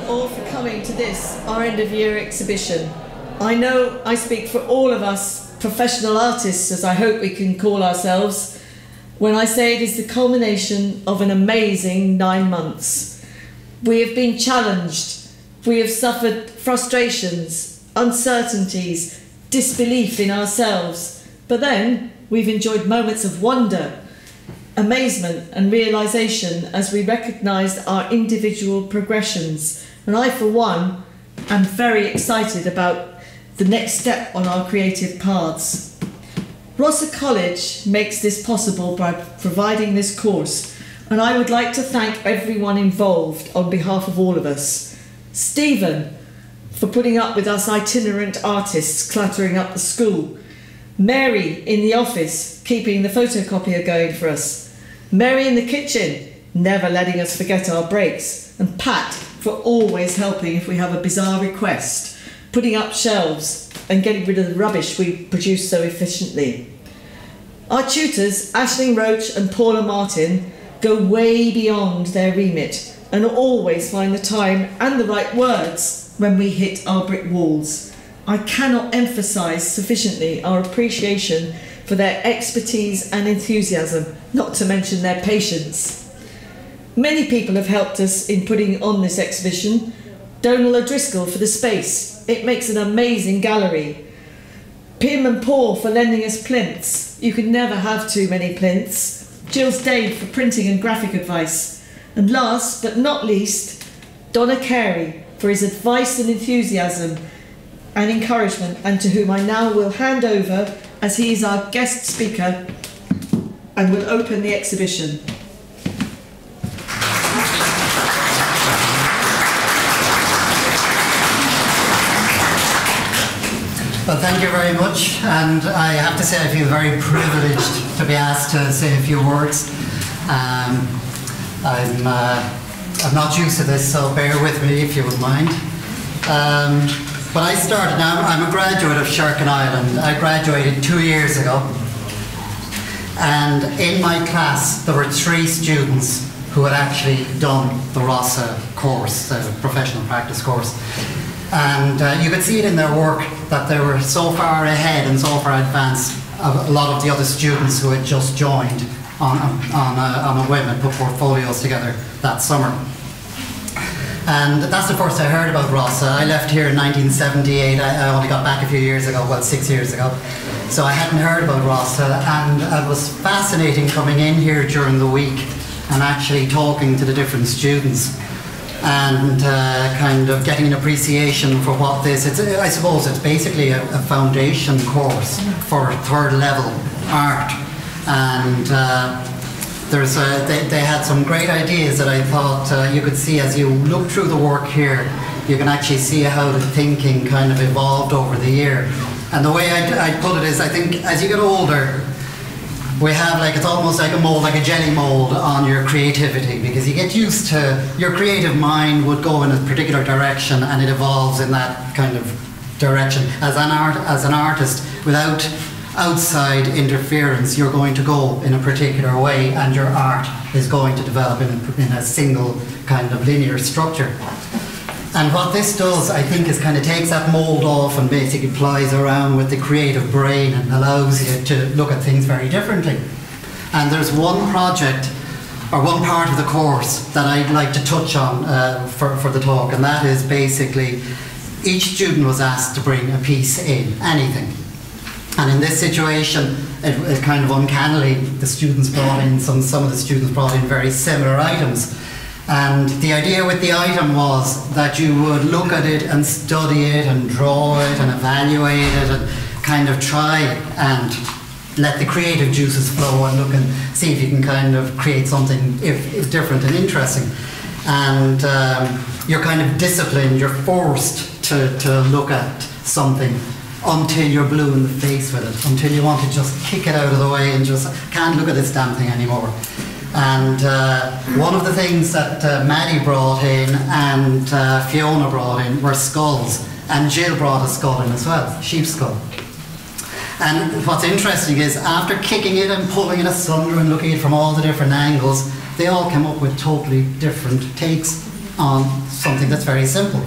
all for coming to this, our end of year exhibition. I know I speak for all of us professional artists, as I hope we can call ourselves, when I say it is the culmination of an amazing 9 months. We have been challenged, we have suffered frustrations, uncertainties, disbelief in ourselves, but then we've enjoyed moments of wonder, amazement and realisation as we recognised our individual progressions. And I, for one, am very excited about the next step on our creative paths. Rossa College makes this possible by providing this course, and I would like to thank everyone involved on behalf of all of us. Stephen, for putting up with us itinerant artists cluttering up the school. Mary in the office, keeping the photocopier going for us. Mary in the kitchen, never letting us forget our breaks. And Pat for always helping if we have a bizarre request, putting up shelves and getting rid of the rubbish we produce so efficiently. Our tutors, Aisling Roach and Paula Martin, go way beyond their remit and always find the time and the right words when we hit our brick walls. I cannot emphasise sufficiently our appreciation for their expertise and enthusiasm, not to mention their patience. Many people have helped us in putting on this exhibition. Donal O'Driscoll for the space, it makes an amazing gallery. Pim and Paul for lending us plinths, you can never have too many plinths. Gilles Dade for printing and graphic advice. And last but not least, Donna Carey for his advice and enthusiasm and encouragement, and to whom I now will hand over as he is our guest speaker and will open the exhibition. Well, thank you very much, and I have to say I feel very privileged to be asked to say a few words. I'm not used to this, so bear with me if you would mind. When I started, now I'm a graduate of Sherkin Island. I graduated 2 years ago, and in my class there were 3 students who had actually done the Rossa course, the professional practice course. And you could see it in their work that they were so far ahead and so far advanced of a lot of the other students who had just joined on a whim and put portfolios together that summer. And that's the first I heard about Rossa. I left here in 1978. I only got back a few years ago, well, 6 years ago. So I hadn't heard about Rossa, and it was fascinating coming in here during the week and actually talking to the different students and kind of getting an appreciation for what this is. I suppose it's basically a foundation course for third level art. And they had some great ideas that I thought you could see as you look through the work here. You can actually see how the thinking kind of evolved over the year. And the way I'd put it is, I think as you get older, we have it's almost like a mold, like a jelly mold on your creativity, because you get used to, your creative mind would go in a particular direction and it evolves in that kind of direction. As an artist, without outside interference, you're going to go in a particular way and your art is going to develop in a single kind of linear structure. And what this does, I think, is kind of takes that mould off and basically plies around with the creative brain and allows you to look at things very differently. And there's one project, or one part of the course, that I'd like to touch on for the talk, and that is basically each student was asked to bring a piece in, anything. And in this situation, it kind of uncannily, the students brought in, some of the students brought in very similar items. And the idea with the item was that you would look at it and study it and draw it and evaluate it and kind of try and let the creative juices flow and look and see if you can kind of create something different and interesting. And you're kind of disciplined, you're forced to look at something until you're blue in the face with it, until you want to just kick it out of the way and just can't look at this damn thing anymore. And one of the things that Maddie brought in and Fiona brought in were skulls, and Jill brought a skull in as well, sheep's skull. And what's interesting is after kicking it and pulling it asunder and looking at it from all the different angles, they all came up with totally different takes on something that's very simple.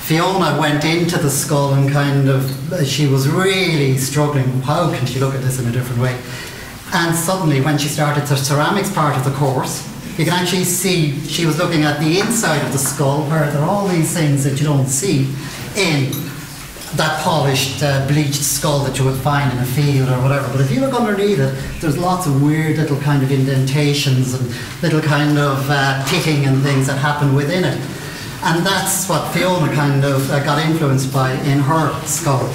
Fiona went into the skull and kind of, she was really struggling, how can she look at this in a different way? And suddenly when she started the ceramics part of the course, you can actually see she was looking at the inside of the skull where there are all these things that you don't see in that polished, bleached skull that you would find in a field or whatever. But if you look underneath it, there's lots of weird little kind of indentations and little kind of pitting and things that happen within it. And that's what Fiona kind of got influenced by in her skull.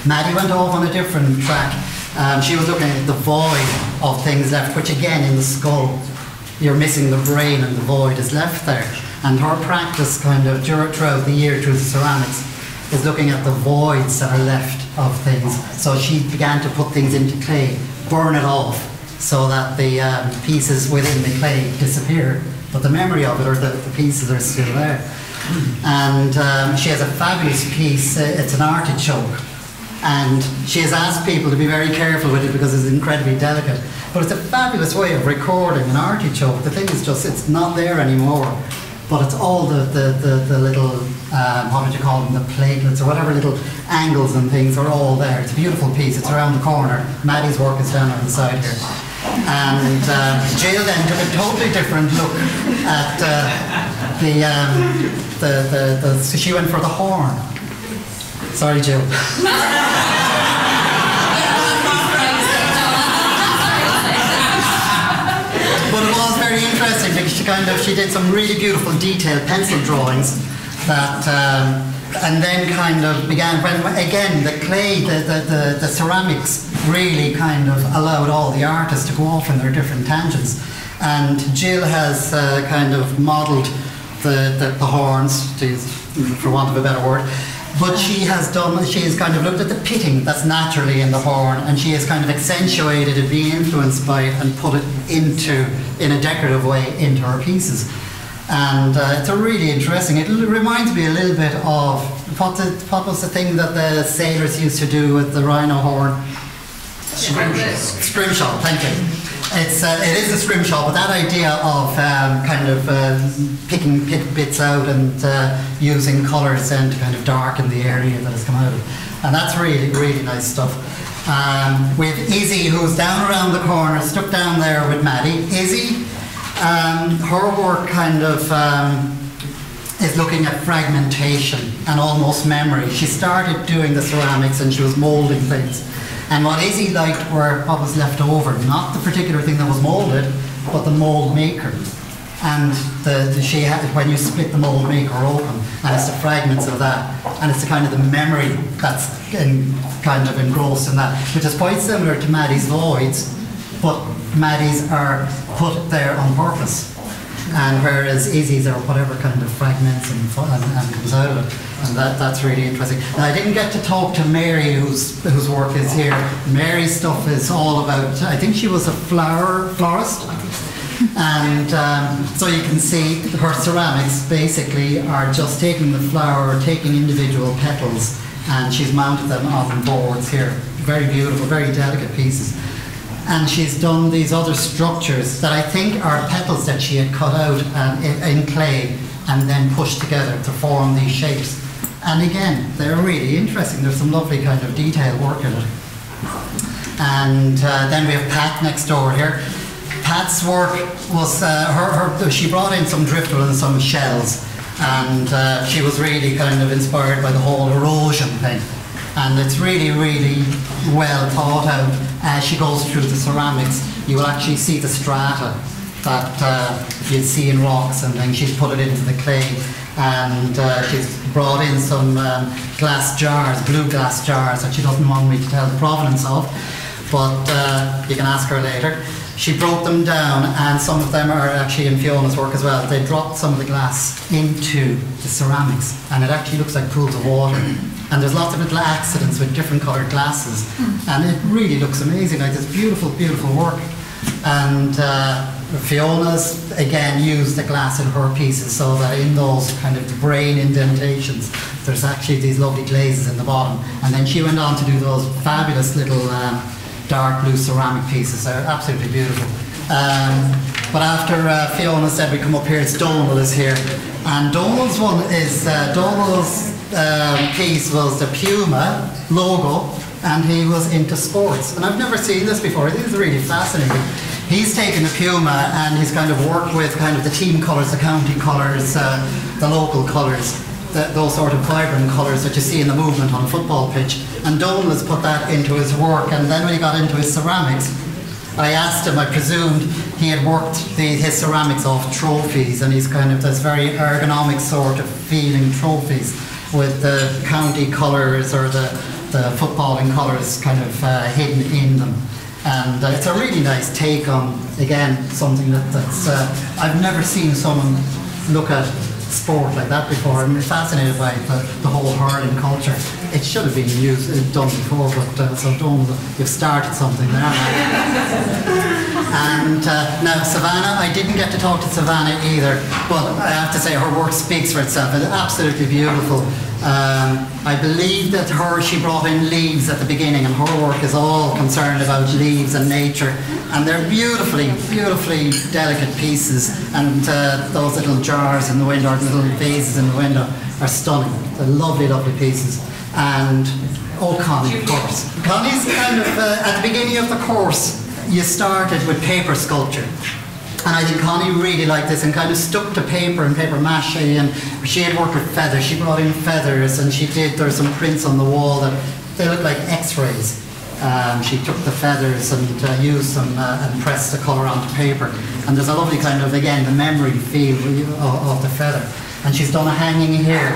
Maddie went off on a different track. She was looking at the void of things left, which again in the skull, you're missing the brain and the void is left there. And her practice kind of throughout the year through the ceramics is looking at the voids that are left of things. So she began to put things into clay, burn it off, so that the pieces within the clay disappear. But the memory of it, or the pieces, are still there. And she has a fabulous piece, it's an artichoke. And she has asked people to be very careful with it because it's incredibly delicate. But it's a fabulous way of recording an artichoke. The thing is just, it's not there anymore. But it's all the little, what would you call them, the platelets or whatever little angles and things are all there. It's a beautiful piece, it's around the corner. Maddie's work is down on the side here. And Jill then took a totally different look at so she went for the horn. Sorry, Jill. But it was very interesting because she did some really beautiful detailed pencil drawings that and then kind of began, when again the clay, the ceramics really kind of allowed all the artists to go off in their different tangents. And Jill has kind of modelled the horns, for want of a better word, but she has kind of looked at the pitting that's naturally in the horn, and she has kind of accentuated it, being influenced by it, and put it in a decorative way into her pieces. And it's a really interesting, it reminds me a little bit of, what was the thing that the sailors used to do with the rhino horn? Scrimshaw, thank you. It is a scrimshaw, but that idea of kind of picking bits out and using colours then to kind of darken the area that has come out of it. And that's really, really nice stuff. We have Izzy, who's down around the corner, stuck down there with Maddie. Izzy, her work kind of is looking at fragmentation and almost memory. She started doing the ceramics and she was moulding things. And what Izzy liked were what was left over, not the particular thing that was moulded, but the mould maker. And she had, when you split the mould maker open, and it's the fragments of that, and it's the kind of the memory that's kind of engrossed in that, which is quite similar to Maddie's voids, but Maddie's are put there on purpose. And whereas Izzy's are whatever kind of fragments and comes out of it. And that's really interesting. Now, I didn't get to talk to Mary, whose work is here. Mary's stuff is all about, I think she was a florist. And so you can see her ceramics basically are just taking the flower, taking individual petals, and she's mounted them on boards here. Very beautiful, very delicate pieces. And she's done these other structures that I think are petals that she had cut out in clay and then pushed together to form these shapes. And again, they're really interesting. There's some lovely kind of detail work in it. And then we have Pat next door here. Pat's work was, she brought in some driftwood and some shells, and she was really kind of inspired by the whole erosion thing. And it's really, really well thought out. As she goes through the ceramics, you will actually see the strata that you'd see in rocks, and then she's put it into the clay. And she's brought in some glass jars, blue glass jars, that she doesn't want me to tell the provenance of, but you can ask her later. She broke them down, and some of them are actually in Fiona's work as well. They dropped some of the glass into the ceramics, and it actually looks like pools of water. And there's lots of little accidents with different coloured glasses, and it really looks amazing. Like this beautiful, beautiful work. And Fiona's again used the glass in her pieces, so that in those kind of brain indentations, there's actually these lovely glazes in the bottom. And then she went on to do those fabulous little dark blue ceramic pieces. They're absolutely beautiful. But after Fiona said we come up here, it's Donal is here. And Donal's one is, Donal's piece was the Puma logo, and he was into sports. And I've never seen this before. This is really fascinating. He's taken the Puma and he's kind of worked with kind of the team colours, the county colours, the local colours, those sort of vibrant colours that you see in the movement on a football pitch. And Donal has put that into his work. And then when he got into his ceramics, I asked him, I presumed he had worked his ceramics off trophies, and he's kind of this very ergonomic sort of feeling trophies with the county colours or the footballing colours kind of hidden in them. And it's a really nice take on, again, something that's I've never seen someone look at sport like that before. I'm fascinated by the whole hurling culture. It should have been done before, but so Donal, you've started something there. And now Savannah, I didn't get to talk to Savannah either, but I have to say her work speaks for itself. It's absolutely beautiful. I believe that she brought in leaves at the beginning, and her work is all concerned about leaves and nature, and they're beautifully delicate pieces, and those little jars in the window, or little vases in the window, are stunning. They're lovely pieces. And Connie, of course. Connie's kind of at the beginning of the course, you started with paper sculpture. And I think Connie really liked this and kind of stuck to paper and paper mache, and she had worked with feathers. She brought in feathers, and there's some prints on the wall that they look like x-rays. She took the feathers and used them and pressed the colour onto paper. And there's a lovely kind of, again, the memory feel of the feather. And she's done a hanging here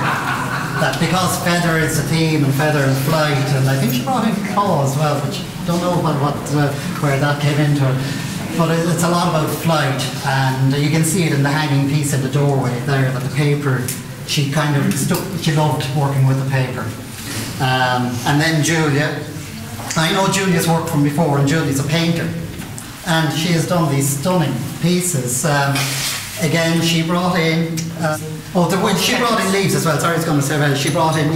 that, because feather is the theme, and feather and flight, and I think she brought in claw as well, which I don't know where that came into it. But it's a lot about flight, and you can see it in the hanging piece in the doorway there, that the paper, she kind of she loved working with the paper. And then Julia, I know Julia's worked from before, and Julia's a painter, and she has done these stunning pieces. Again, she brought in, she brought in leaves as well. Sorry, I was going to say, well, she brought in,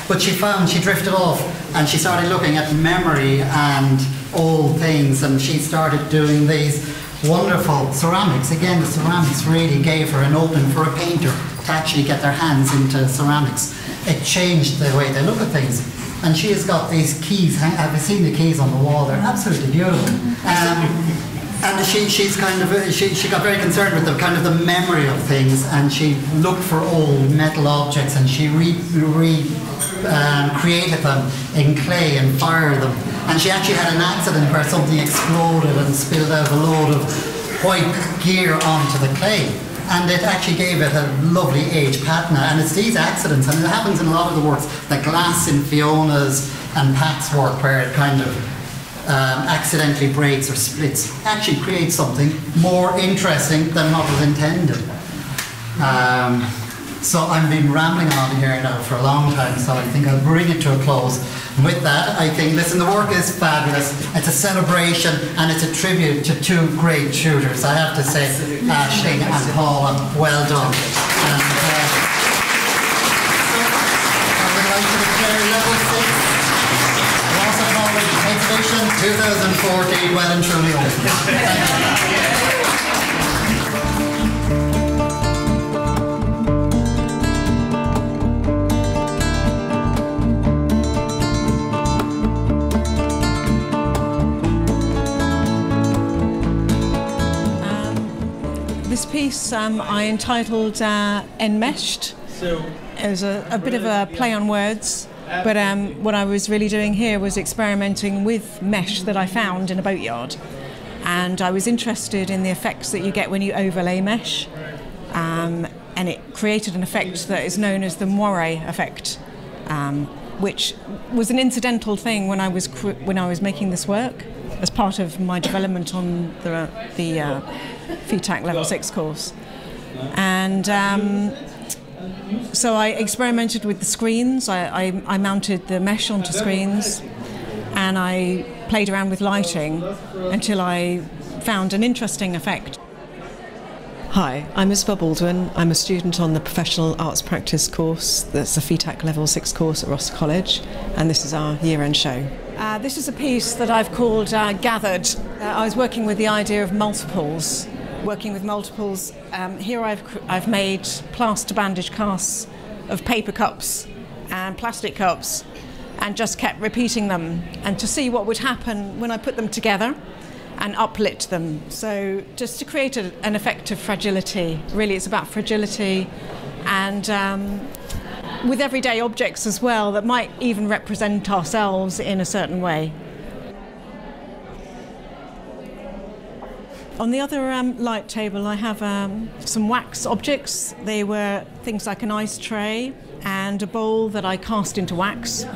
but she drifted off, and she started looking at memory and old things, and she started doing these wonderful ceramics. Again, the ceramics really gave her an opening for a painter to actually get their hands into ceramics. It changed the way they look at things. And she has got these keys. Have you seen the keys on the wall? They're absolutely beautiful. And she's kind of she got very concerned with the kind of the memory of things, and she looked for old metal objects, and she created them in clay and fired them. And she actually had an accident where something exploded and spilled out a load of white gear onto the clay, and it actually gave it a lovely age patina. And it's these accidents, and it happens in a lot of the works, the glass in Fiona's and Pat's work, where it kind of accidentally breaks or splits, actually creates something more interesting than what was intended. So I've been rambling on here now for a long time, so I think I'll bring it to a close. And with that, I think, listen, the work is fabulous. It's a celebration, and it's a tribute to two great shooters. I have to say, Aisling and Paula, well done. And I would like to declare level 6 Rossa College Exhibition 2014 well and truly open. Thank you. This piece I entitled Enmeshed. It was a bit of a play on words, but what I was really doing here was experimenting with mesh that I found in a boatyard. And I was interested in the effects that you get when you overlay mesh. And it created an effect that is known as the moire effect, which was an incidental thing when I was making this work as part of my development on the FETAC Level 6 course. And so I experimented with the screens. I mounted the mesh onto screens, and I played around with lighting until I found an interesting effect. Hi, I'm Isabel Baldwin. I'm a student on the Professional Arts Practice course. That's a FETAC Level 6 course at Rossa College, and this is our year-end show. This is a piece that I've called Gathered. I was working with the idea of multiples, working with multiples. Here I've made plaster bandage casts of paper cups and plastic cups, and just kept repeating them, and to see what would happen when I put them together and uplit them. So just to create an effect of fragility. Really, it's about fragility, and with everyday objects as well that might even represent ourselves in a certain way. On the other light table I have some wax objects. They were things like an ice tray and a bowl that I cast into wax.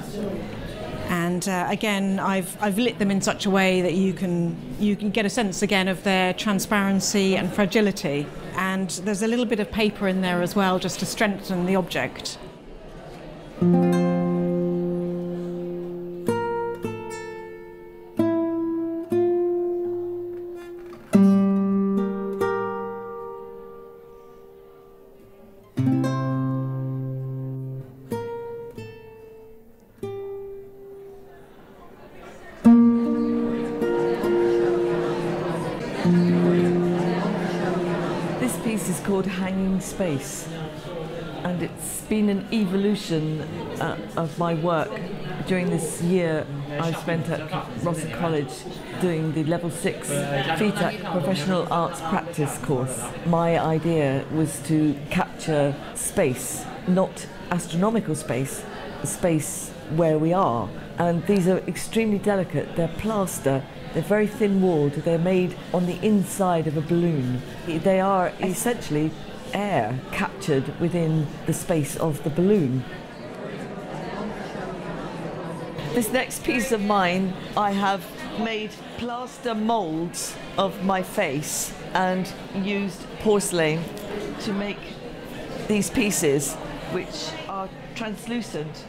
And again, I've lit them in such a way that you can get a sense again of their transparency and fragility. And there's a little bit of paper in there as well, just to strengthen the object. This piece is called Hanging Space, and it's been an evolution of my work. During this year I've spent at Rossa College doing the Level 6 FETAC Professional Arts Practice course. My idea was to capture space, not astronomical space, space where we are. And these are extremely delicate. They're plaster, they're very thin-walled, they're made on the inside of a balloon. They are essentially air captured within the space of the balloon. This next piece of mine, I have made plaster moulds of my face and used porcelain to make these pieces, which are translucent,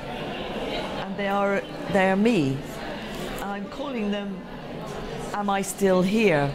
and they are me. And I'm calling them Am I Still Here?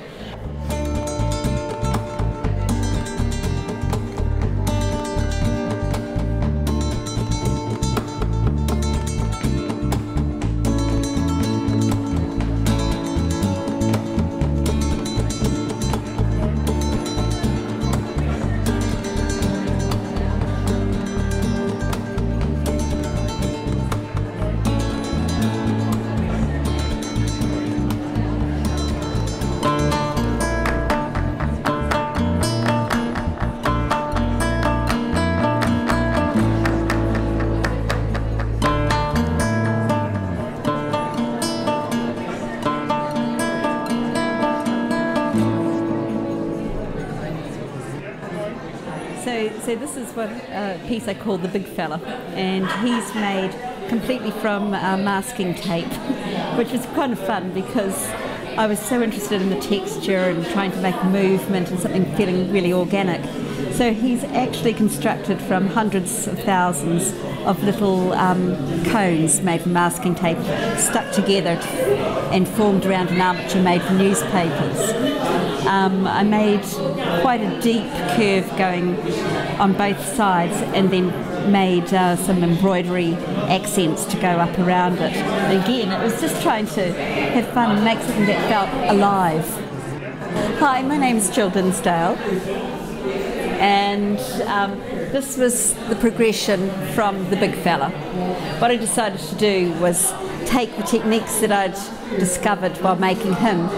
So this is what a piece I call the Big Fella, and he's made completely from masking tape, which was kind of fun because I was so interested in the texture and trying to make movement and something feeling really organic. So he's actually constructed from hundreds of thousands of little cones made from masking tape, stuck together and formed around an armature made for newspapers. I made quite a deep curve going on both sides, and then made some embroidery accents to go up around it. And again, it was just trying to have fun and make something that felt alive. Hi, my name is Jill Dinsdale, and this was the progression from the Big Fella. What I decided to do was take the techniques that I'd discovered while making him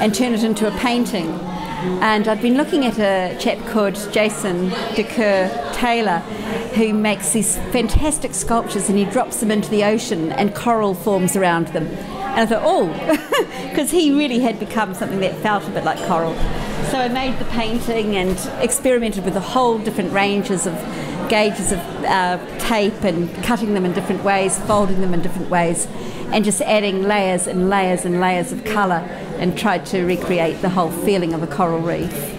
and turn it into a painting. And I'd been looking at a chap called Jason Taylor, who makes these fantastic sculptures, and he drops them into the ocean and coral forms around them. And I thought, oh, because he really had become something that felt a bit like coral. So I made the painting and experimented with a whole different ranges of gauges of tape, and cutting them in different ways, folding them in different ways, and just adding layers and layers and layers of colour, and tried to recreate the whole feeling of a coral reef.